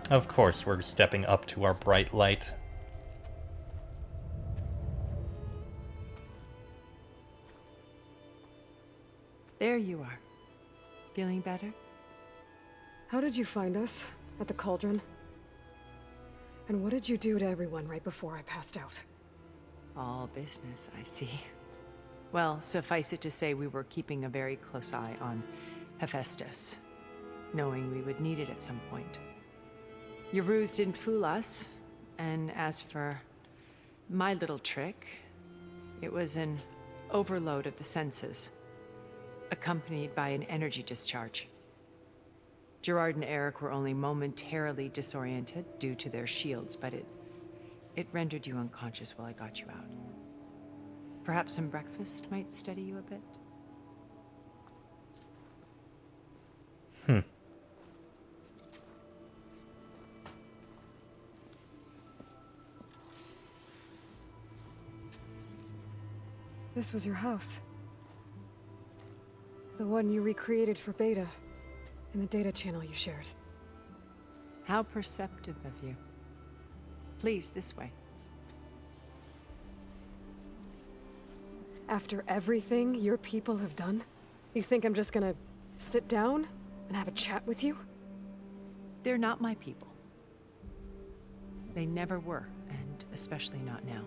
Of course, we're stepping up to our bright light. There you are. Feeling better? How did you find us? At the cauldron? And what did you do to everyone right before I passed out? All business, I see. Well, suffice it to say we were keeping a very close eye on Hephaestus, knowing we would need it at some point. Your ruse didn't fool us, and as for my little trick, it was an overload of the senses, accompanied by an energy discharge. Gerard and Eric were only momentarily disoriented due to their shields, but it rendered you unconscious while I got you out. Perhaps some breakfast might steady you a bit? This was your house. The one you recreated for Beta, in the data channel you shared. How perceptive of you. Please, this way. After everything your people have done, you think I'm just gonna sit down and have a chat with you? They're not my people. They never were, and especially not now.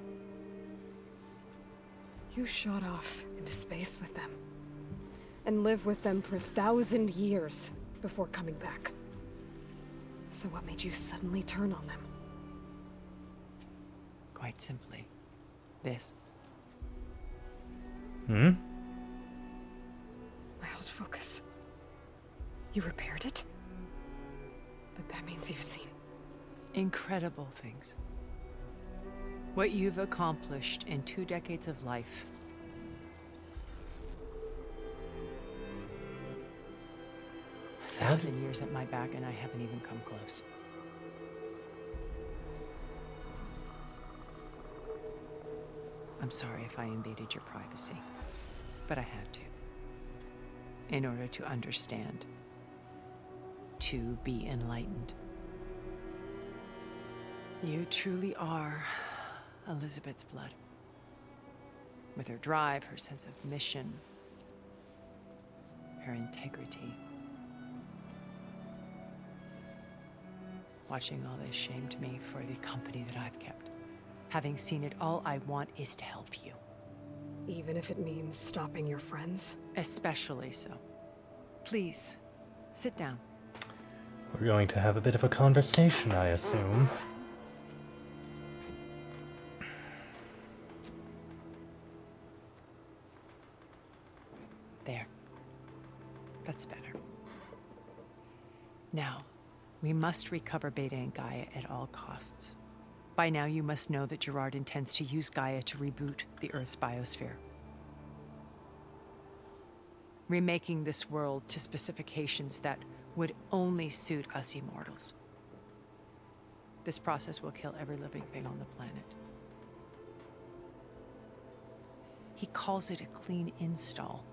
You shot off into space with them, and lived with them for 1,000 years before coming back. So what made you suddenly turn on them? Quite simply, this. My old focus. You repaired it? But that means you've seen. Incredible things. What you've accomplished in 2 decades of life. A 1,000 years at my back, and I haven't even come close. I'm sorry if I invaded your privacy, but I had to. In order to understand. To be enlightened. You truly are Elizabeth's blood. With her drive, her sense of mission, her integrity. Watching all this shamed me for the company that I've kept. Having seen it, all I want is to help you. Even if it means stopping your friends? Especially so. Please, sit down. We're going to have a bit of a conversation, I assume. There. That's better. Now, we must recover Beta and Gaia at all costs. By now, you must know that Gerard intends to use Gaia to reboot the Earth's biosphere. Remaking this world to specifications that would only suit us immortals. This process will kill every living thing on the planet. He calls it a clean install.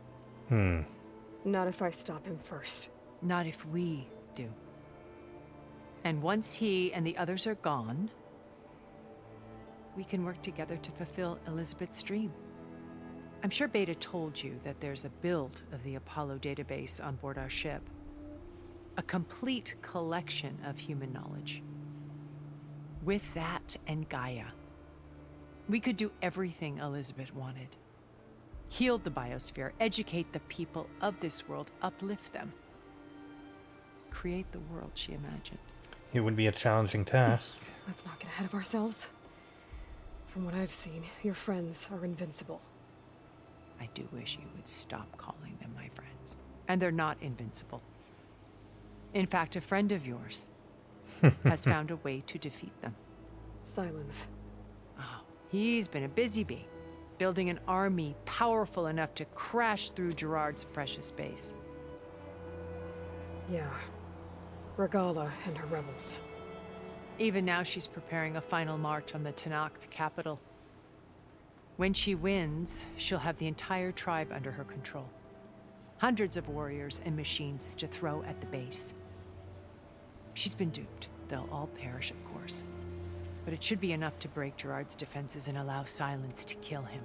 Not if I stop him first. Not if we do. And once he and the others are gone, we can work together to fulfill Elizabeth's dream. I'm sure Beta told you that there's a build of the Apollo database on board our ship. A complete collection of human knowledge. With that and Gaia, we could do everything Elizabeth wanted. Heal the biosphere, educate the people of this world, uplift them. Create the world she imagined. It would be a challenging task. Let's not get ahead of ourselves. From what I've seen, your friends are invincible. I do wish you would stop calling them my friends. And they're not invincible. In fact, a friend of yours has found a way to defeat them. Silence. Oh, he's been a busy bee, building an army powerful enough to crash through Gerard's precious base. Yeah. Regala and her rebels. Even now, she's preparing a final march on the Tenakth capital. When she wins, she'll have the entire tribe under her control. Hundreds of warriors and machines to throw at the base. She's been duped. they'll all perish, of course. But it should be enough to break Gerard's defenses and allow Silence to kill him.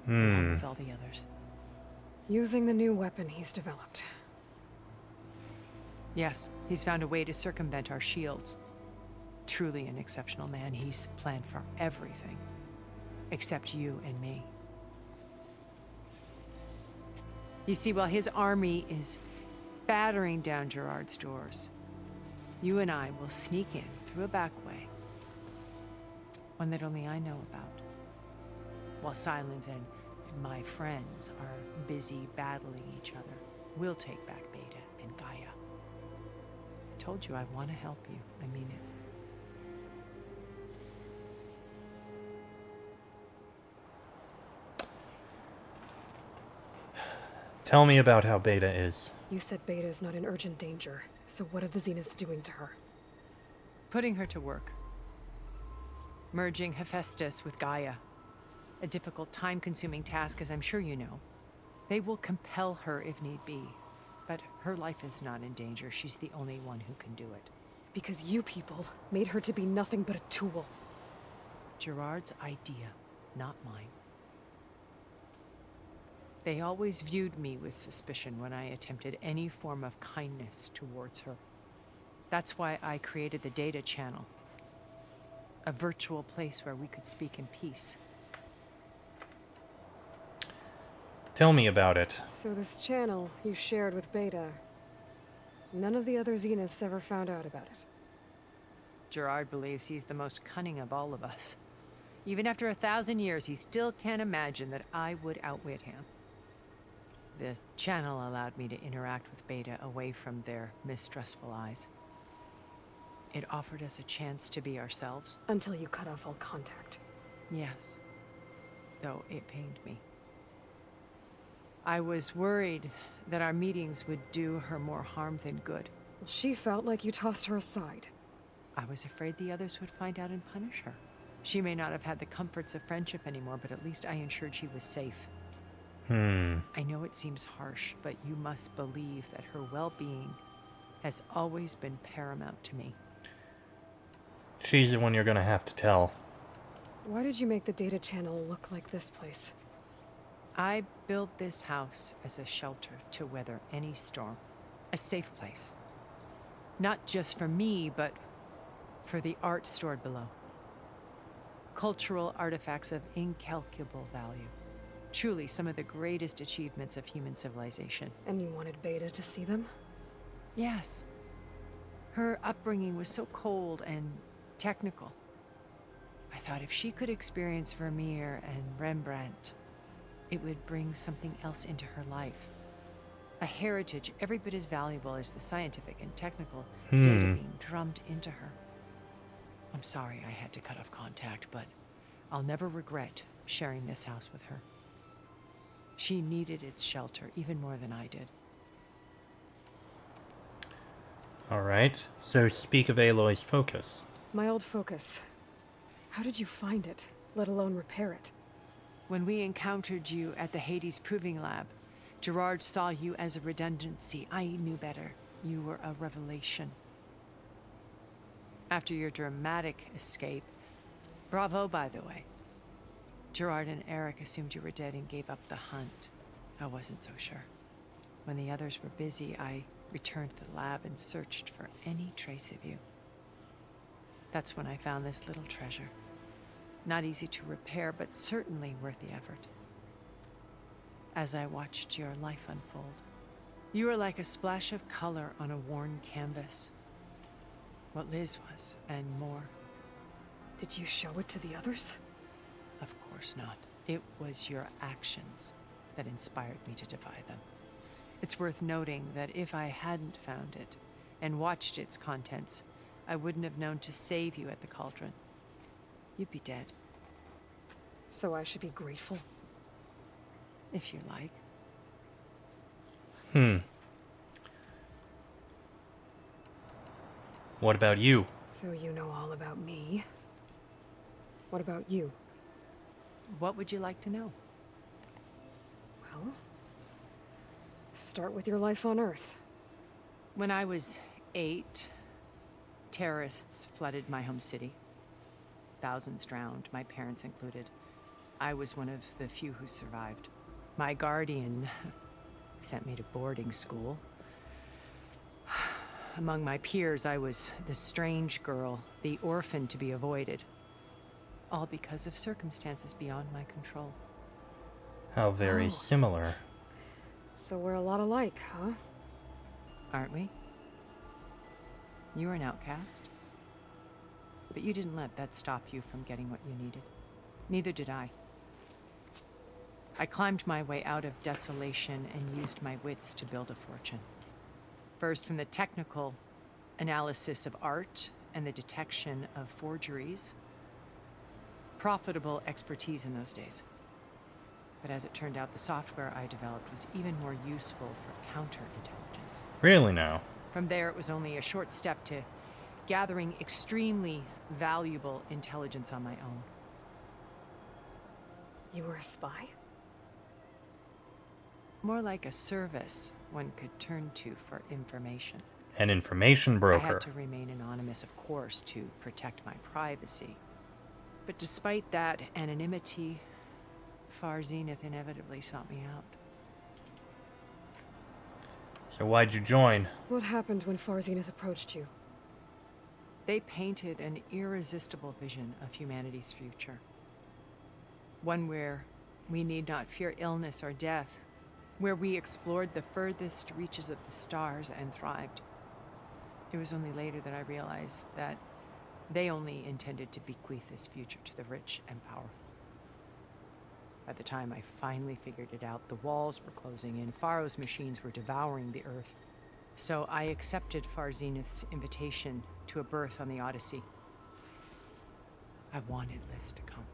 Along with all the others. Using the new weapon he's developed. Yes, he's found a way to circumvent our shields. Truly an exceptional man. He's planned for everything. Except you and me. You see, while his army is battering down Gerard's doors, you and I will sneak in through a back way. One that only I know about. While Silence and my friends are busy battling each other, we'll take back Beta and Gaia. I told you I want to help you. I mean it. Tell me about how Beta is. You said Beta is not in urgent danger, so what are the Zeniths doing to her? Putting her to work. Merging Hephaestus with Gaia. A difficult, time-consuming task, as I'm sure you know. They will compel her if need be. But her life is not in danger. She's the only one who can do it. Because you people made her to be nothing but a tool. Gerard's idea, not mine. They always viewed me with suspicion when I attempted any form of kindness towards her. That's why I created the data channel. A virtual place where we could speak in peace. Tell me about it. So this channel you shared with Beta, none of the other Zeniths ever found out about it. Gerard believes he's the most cunning of all of us. Even after 1,000 years, he still can't imagine that I would outwit him. The channel allowed me to interact with Beta away from their mistrustful eyes. It offered us a chance to be ourselves. Until you cut off all contact. Yes, though it pained me. I was worried that our meetings would do her more harm than good. Well, she felt like you tossed her aside. I was afraid the others would find out and punish her. She may not have had the comforts of friendship anymore, but at least I ensured she was safe. I know it seems harsh, but you must believe that her well-being has always been paramount to me. She's the one you're gonna have to tell. Why did you make the data channel look like this place? I built this house as a shelter to weather any storm. A safe place. Not just for me, but for the art stored below. Cultural artifacts of incalculable value. Truly some of the greatest achievements of human civilization. And you wanted Beta to see them? Yes. Her upbringing was so cold and technical. I thought if she could experience Vermeer and Rembrandt, it would bring something else into her life. A heritage every bit as valuable as the scientific and technical data being drummed into her. I'm sorry I had to cut off contact, but I'll never regret sharing this house with her. She needed its shelter even more than I did. Alright, so speak of Aloy's focus. My old focus. How did you find it, let alone repair it? When we encountered you at the Hades Proving Lab, Gerard saw you as a redundancy. I knew better. You were a revelation. After your dramatic escape, bravo, by the way. Gerard and Eric assumed you were dead and gave up the hunt. I wasn't so sure. When the others were busy, I returned to the lab and searched for any trace of you. That's when I found this little treasure. Not easy to repair, but certainly worth the effort. As I watched your life unfold, you were like a splash of color on a worn canvas. What Liz was, and more. Did you show it to the others? Of course not. It was your actions that inspired me to defy them. It's worth noting that if I hadn't found it and watched its contents, I wouldn't have known to save you at the cauldron. You'd be dead. So I should be grateful? If you like. What about you? So you know all about me. What about you? What would you like to know? Well, start with your life on Earth. When I was 8, terrorists flooded my home city. Thousands drowned, my parents included. I was one of the few who survived. My guardian sent me to boarding school. Among my peers, I was the strange girl, the orphan to be avoided. All because of circumstances beyond my control. How very Oh. similar. So we're a lot alike, huh? Aren't we? You were an outcast. But you didn't let that stop you from getting what you needed. Neither did I. I climbed my way out of desolation and used my wits to build a fortune. First from the technical analysis of art and the detection of forgeries. Profitable expertise in those days. But as it turned out, the software I developed was even more useful for counterintelligence. Really now? From there, it was only a short step to gathering extremely valuable intelligence on my own. You were a spy? More like a service one could turn to for information. An information I broker. had to remain anonymous, of course, to protect my privacy. But despite that anonymity, Far Zenith inevitably sought me out. So why'd you join? What happened when Far Zenith approached you? They painted an irresistible vision of humanity's future. One where we need not fear illness or death, where we explored the furthest reaches of the stars and thrived. It was only later that I realized that they only intended to bequeath this future to the rich and powerful. By the time I finally figured it out, the walls were closing in, Pharaoh's machines were devouring the Earth. So I accepted Far Zenith's invitation to a berth on the Odyssey. I wanted Liz to come,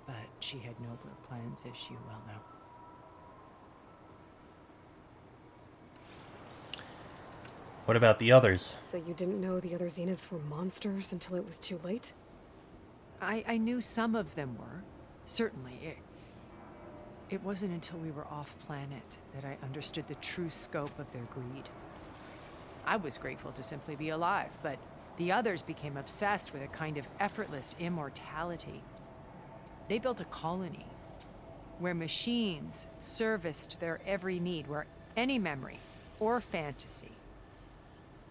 but she had nobler plans, as you well know. What about the others? So you didn't know the other Zeniths were monsters until it was too late? I knew some of them were, certainly. It wasn't until we were off-planet that I understood the true scope of their greed. I was grateful to simply be alive, but the others became obsessed with a kind of effortless immortality. They built a colony where machines serviced their every need, where any memory or fantasy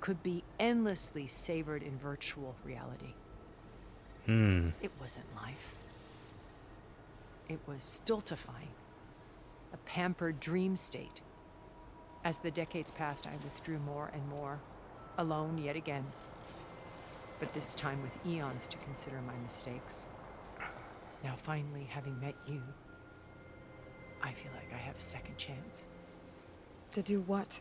could be endlessly savored in virtual reality. It wasn't life. It was stultifying, a pampered dream state. As the decades passed, I withdrew more and more, alone yet again, but this time with eons to consider my mistakes. Now finally, having met you, I feel like I have a second chance. To do what?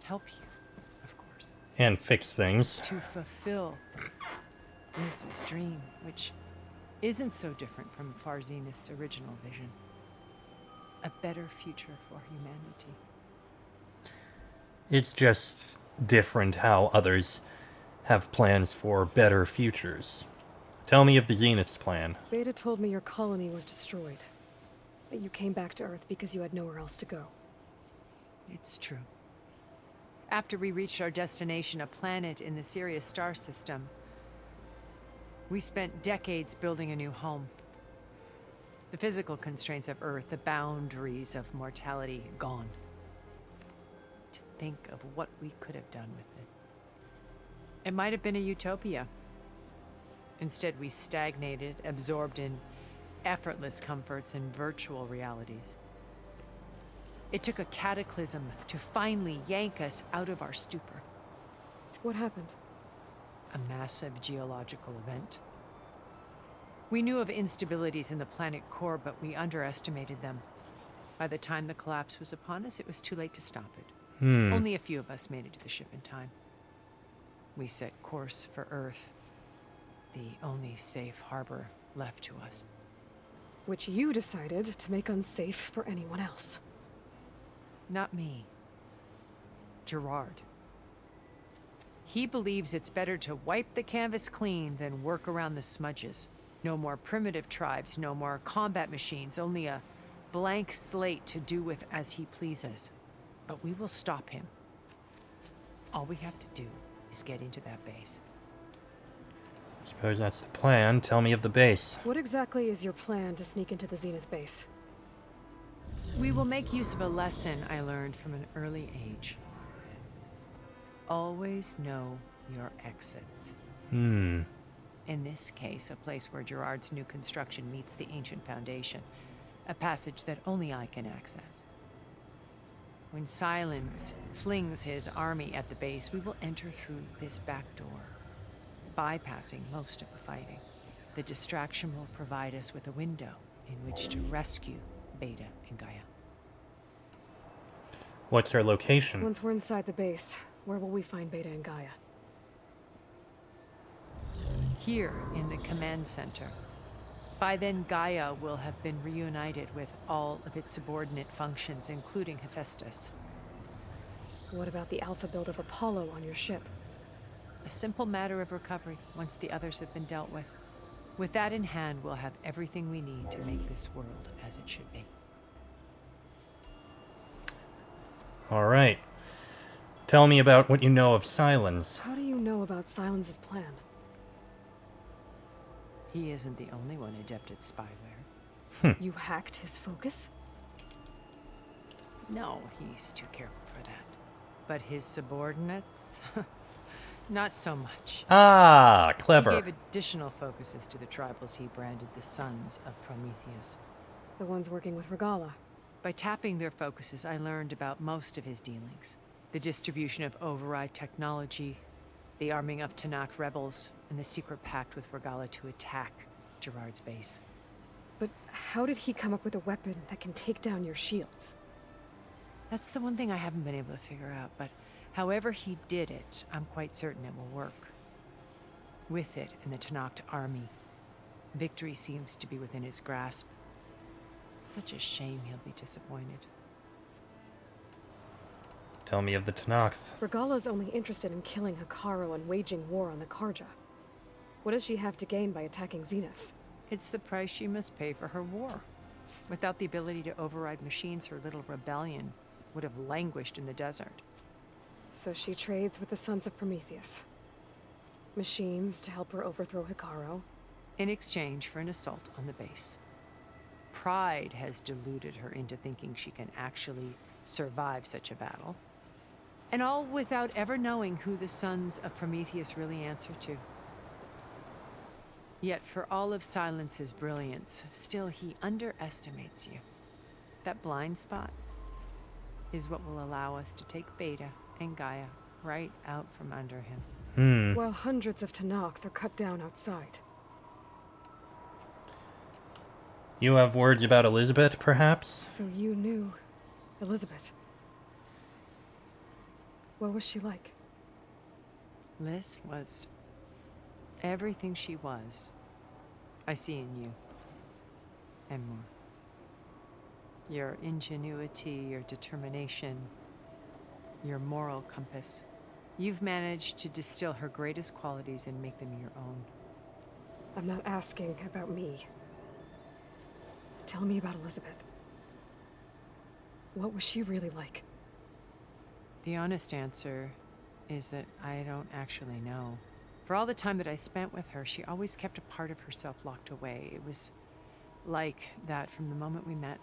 Help you, of course. And fix things. To fulfill Liz's dream, which isn't so different from Far Zenith's original vision. A better future for humanity. It's just different how others have plans for better futures. Tell me of the Zenith's plan. Beta told me your colony was destroyed. That you came back to Earth because you had nowhere else to go. It's true. After we reached our destination, a planet in the Sirius star system, we spent decades building a new home. The physical constraints of Earth, the boundaries of mortality, gone. To think of what we could have done with it. It might have been a utopia. Instead, we stagnated, absorbed in effortless comforts and virtual realities. It took a cataclysm to finally yank us out of our stupor. What happened? A massive geological event. We knew of instabilities in the planet core, but we underestimated them. By the time the collapse was upon us, it was too late to stop it. Only a few of us made it to the ship in time. We set course for Earth, the only safe harbor left to us. Which you decided to make unsafe for anyone else. Not me. Gerard. He believes it's better to wipe the canvas clean than work around the smudges. No more primitive tribes, no more combat machines, only a blank slate to do with as he pleases. But we will stop him. All we have to do is getting to that base. Suppose that's the plan. Tell me of the base. What exactly is your plan to sneak into the Zenith base? We will make use of a lesson I learned from an early age. Always know your exits. Hmm. In this case, a place where Gerard's new construction meets the ancient foundation, a passage that only I can access. When Silence flings his army at the base, we will enter through this back door, bypassing most of the fighting. The distraction will provide us with a window in which to rescue Beta and Gaia. What's our location? Once we're inside the base, where will we find Beta and Gaia? Here in the command center. By then, Gaia will have been reunited with all of its subordinate functions, including Hephaestus. What about the alpha build of Apollo on your ship? A simple matter of recovery once the others have been dealt with. With that in hand, we'll have everything we need to make this world as it should be. All right. Tell me about what you know of Silence. How do you know about Silence's plan? He isn't the only one adept at spyware. You hacked his focus? No, he's too careful for that. But his subordinates? Not so much. Ah, clever. He gave additional focuses to the tribals he branded the Sons of Prometheus. The ones working with Regala. By tapping their focuses, I learned about most of his dealings. The distribution of override technology, the arming of Tanakh rebels, and the secret pact with Regala to attack Gerard's base. But how did he come up with a weapon that can take down your shields? That's the one thing I haven't been able to figure out, but however he did it, I'm quite certain it will work. With it and the Tanakh army, victory seems to be within his grasp. Such a shame he'll be disappointed. Tell me of the Tanakh. Regala's only interested in killing Hikaru and waging war on the Karja. What does she have to gain by attacking Zeniths? It's the price she must pay for her war. Without the ability to override machines, her little rebellion would have languished in the desert. So she trades with the Sons of Prometheus. Machines to help her overthrow Hikaru. In exchange for an assault on the base. Pride has deluded her into thinking she can actually survive such a battle. And all without ever knowing who the Sons of Prometheus really answer to. Yet for all of Silence's brilliance, still he underestimates you. That blind spot is what will allow us to take Beta and Gaia right out from under him. While hundreds of Tanakh are cut down outside. You have words about Elizabeth, perhaps? So you knew Elizabeth. What was she like? Liz was everything she was. I see in you. And more. Your ingenuity, your determination, your moral compass. You've managed to distill her greatest qualities and make them your own. I'm not asking about me. Tell me about Elizabeth. What was she really like? The honest answer is that I don't actually know. For all the time that I spent with her, she always kept a part of herself locked away. It was like that from the moment we met.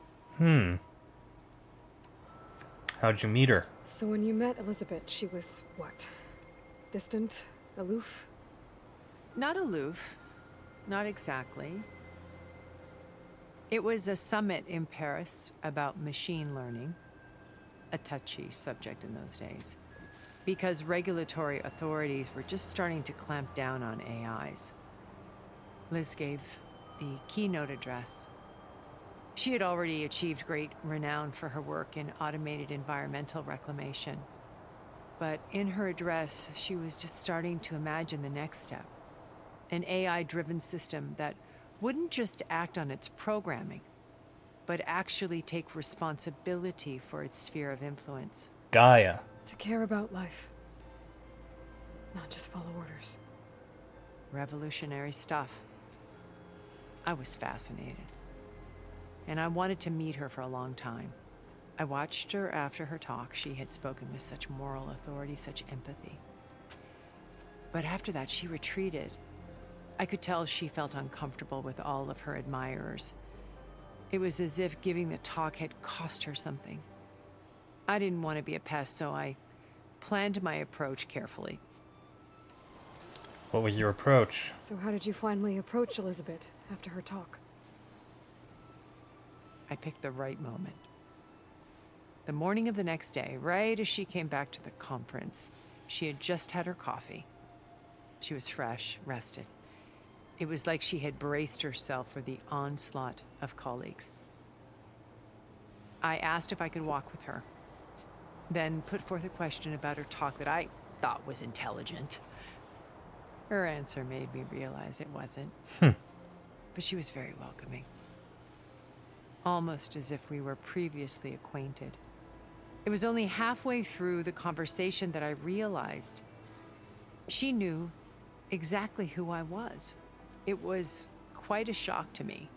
How'd you meet her? So when you met Elizabeth, she was what? Distant? Aloof? Not aloof. Not exactly. It was a summit in Paris about machine learning. A touchy subject in those days. Because regulatory authorities were just starting to clamp down on AIs. Liz gave the keynote address. She had already achieved great renown for her work in automated environmental reclamation. But in her address, she was just starting to imagine the next step. An AI-driven system that wouldn't just act on its programming, but actually take responsibility for its sphere of influence. Gaia. To care about life. Not just follow orders. Revolutionary stuff. I was fascinated. And I wanted to meet her for a long time. I watched her after her talk. She had spoken with such moral authority, such empathy. But after that, she retreated. I could tell she felt uncomfortable with all of her admirers. It was as if giving the talk had cost her something. I didn't want to be a pest, so I planned my approach carefully. What was your approach? So how did you finally approach Elizabeth after her talk? I picked the right moment. The morning of the next day, right as she came back to the conference, she had just had her coffee. She was fresh, rested. It was like she had braced herself for the onslaught of colleagues. I asked if I could walk with her, then put forth a question about her talk that I thought was intelligent. Her answer made me realize it wasn't. But she was very welcoming. Almost as if we were previously acquainted. It was only halfway through the conversation that I realized she knew exactly who I was. It was quite a shock to me.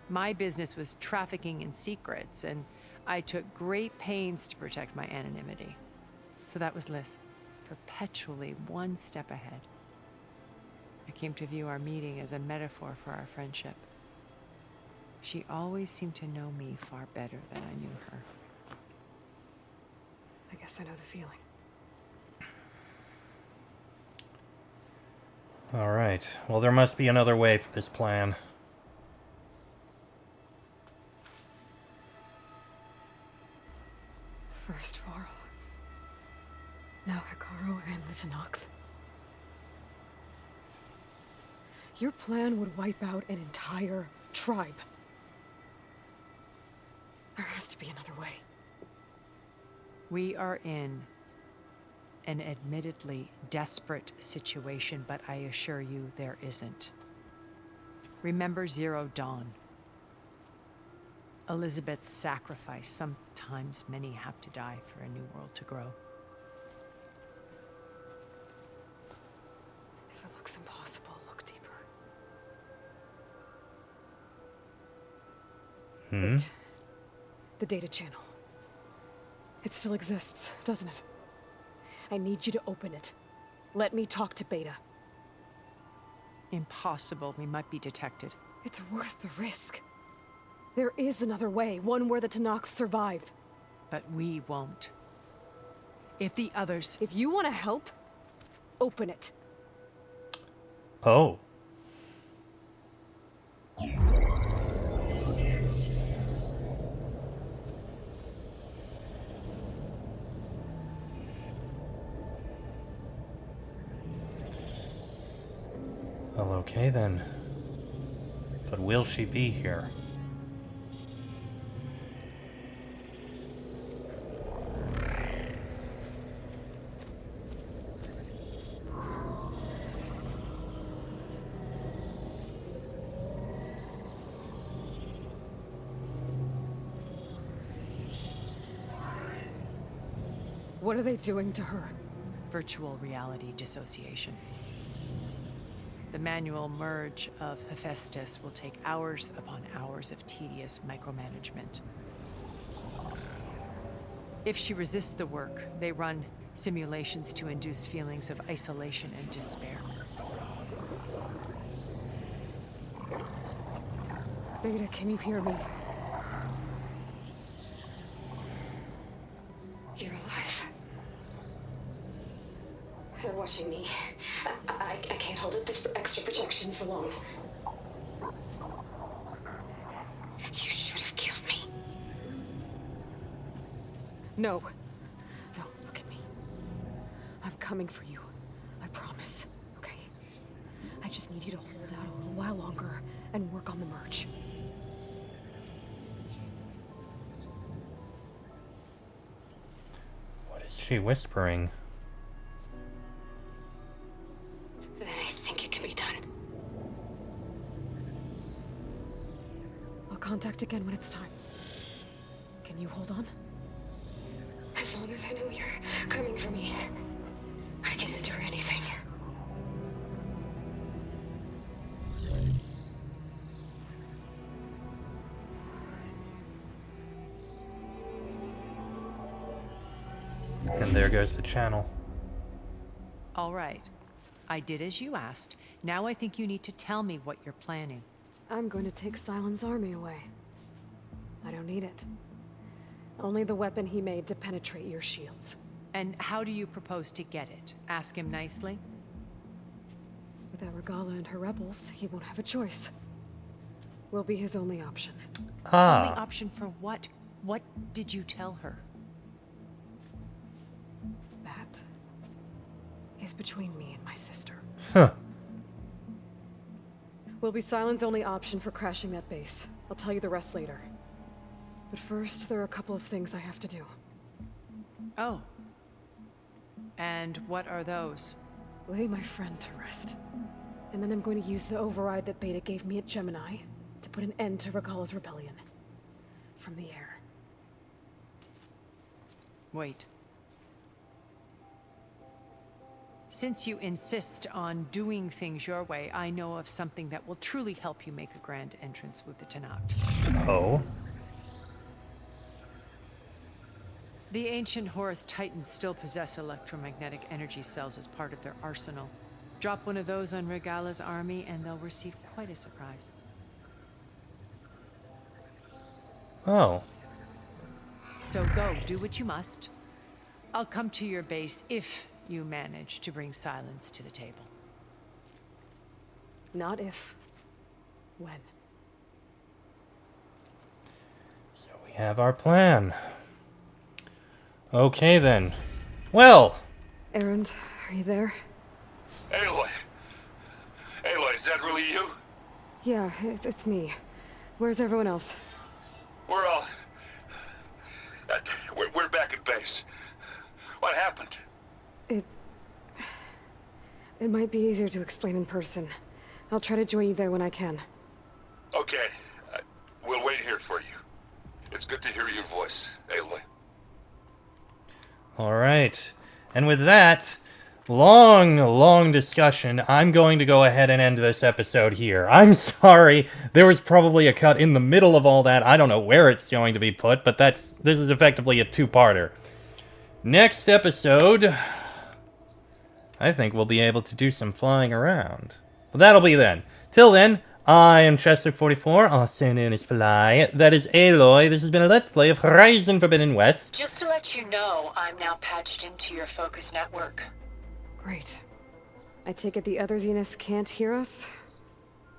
My business was trafficking in secrets, and I took great pains to protect my anonymity. So that was Liz, perpetually one step ahead. I came to view our meeting as a metaphor for our friendship. She always seemed to know me far better than I knew her. I guess I know the feeling. Alright, well there must be another way for this plan. First Varl. Now Hikaru and the Tenakth. Your plan would wipe out an entire tribe. There has to be another way. We are in an admittedly desperate situation, but I assure you there isn't. Remember Zero Dawn. Elizabeth's sacrifice. Sometimes many have to die for a new world to grow. If it looks impossible, look deeper. Wait. The data channel. It still exists, doesn't it? I need you to open it. Let me talk to Beta. Impossible. We might be detected. It's worth the risk. There is another way, one where the Tenakth survive. But we won't. If the others... If you want to help, open it. Oh. Well, okay then. But will she be here? What are they doing to her? Virtual reality dissociation. The manual merge of Hephaestus will take hours upon hours of tedious micromanagement. If she resists the work, they run simulations to induce feelings of isolation and despair. Beta, can you hear me? You're alive. They're watching me. I can't hold up this extra protection for long. You should have killed me. No. No, look at me. I'm coming for you. I promise. Okay? I just need you to hold out a little while longer and work on the merge. What is she whispering? Then I think it can be done. I'll contact again when it's time. Can you hold on? As long as I know you're coming for me, I can endure anything. And there goes the channel. All right. I did as you asked. Now I think you need to tell me what you're planning. I'm going to take Silent's army away. I don't need it. Only the weapon he made to penetrate your shields. And how do you propose to get it? Ask him nicely? Without Regala and her rebels, he won't have a choice. We'll be his only option. Only option for what? What did you tell her? That is between me and my sister. Huh. Will be Silent's only option for crashing that base. I'll tell you the rest later. But first, there are a couple of things I have to do. Oh. And what are those? Lay my friend to rest. And then I'm going to use the override that Beta gave me at Gemini to put an end to Regala's rebellion. From the air. Wait. Since you insist on doing things your way, I know of something that will truly help you make a grand entrance with the Tenat. Oh. The ancient Horus Titans still possess electromagnetic energy cells as part of their arsenal. Drop one of those on Regala's army and they'll receive quite a surprise. Oh. So go, do what you must. I'll come to your base if you manage to bring silence to the table. Not if. When. So we have our plan. Okay then. Well. Erend, are you there? Aloy! Aloy, is that really you? Yeah, it's me. Where's everyone else? We're all... we're back at base. What happened? It might be easier to explain in person. I'll try to join you there when I can. Okay. We'll wait here for you. It's good to hear your voice, Aloy. Alright. And with that long discussion, I'm going to go ahead and end this episode here. I'm sorry, there was probably a cut in the middle of all that. I don't know where it's going to be put, but this is effectively a two-parter. Next episode, I think we'll be able to do some flying around. But that'll be then. Till then, I am Chester44, also known as Fly. That is Aloy. This has been a Let's Play of Horizon Forbidden West. Just to let you know, I'm now patched into your focus network. Great. I take it the other Zeniths can't hear us?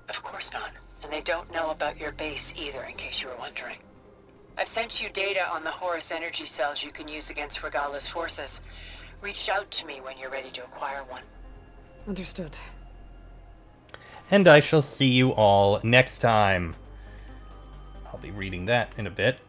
Of course not. And they don't know about your base either, in case you were wondering. I've sent you data on the Horus energy cells you can use against Regala's forces. Reach out to me when you're ready to acquire one. Understood. And I shall see you all next time. I'll be reading that in a bit.